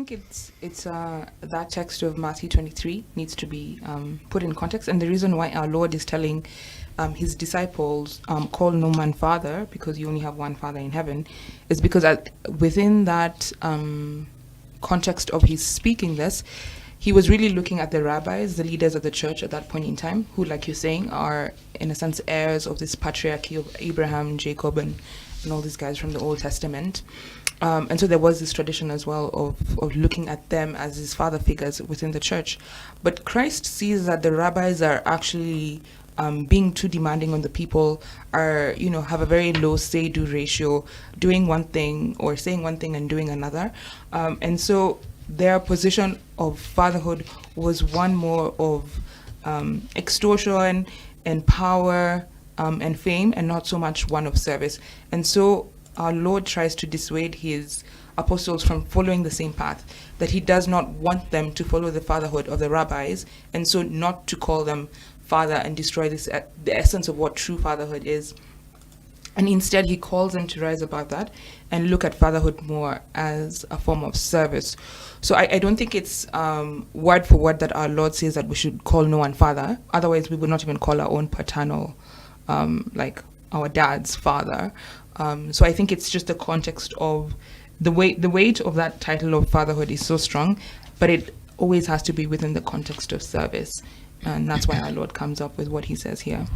think it's that text of Matthew 23 needs to be put in context, and the reason why our Lord is telling his disciples, call no man father, because you only have one Father in heaven, is because within that context of his speaking this, he was really looking at the rabbis, the leaders of the church at that point in time, who, like you're saying, are in a sense heirs of this patriarchy of Abraham, Jacob, and all these guys from the Old Testament. And so there was this tradition as well of looking at them as his father figures within the church. But Christ sees that the rabbis are actually being too demanding on the people, are, have a very low say-do ratio, doing one thing or saying one thing and doing another. And so their position of fatherhood was one more of extortion and power and fame, and not so much one of service. And so our Lord tries to dissuade his apostles from following the same path, that he does not want them to follow the fatherhood of the rabbis, and so not to call them father and destroy the essence of what true fatherhood is. And instead, he calls them to rise above that and look at fatherhood more as a form of service. So I don't think it's word for word that our Lord says that we should call no one father. Otherwise, we would not even call our own paternal, like our dad's father. So I think it's just the context of the weight of that title of fatherhood is so strong, but it always has to be within the context of service. And that's why our Lord comes up with what he says here.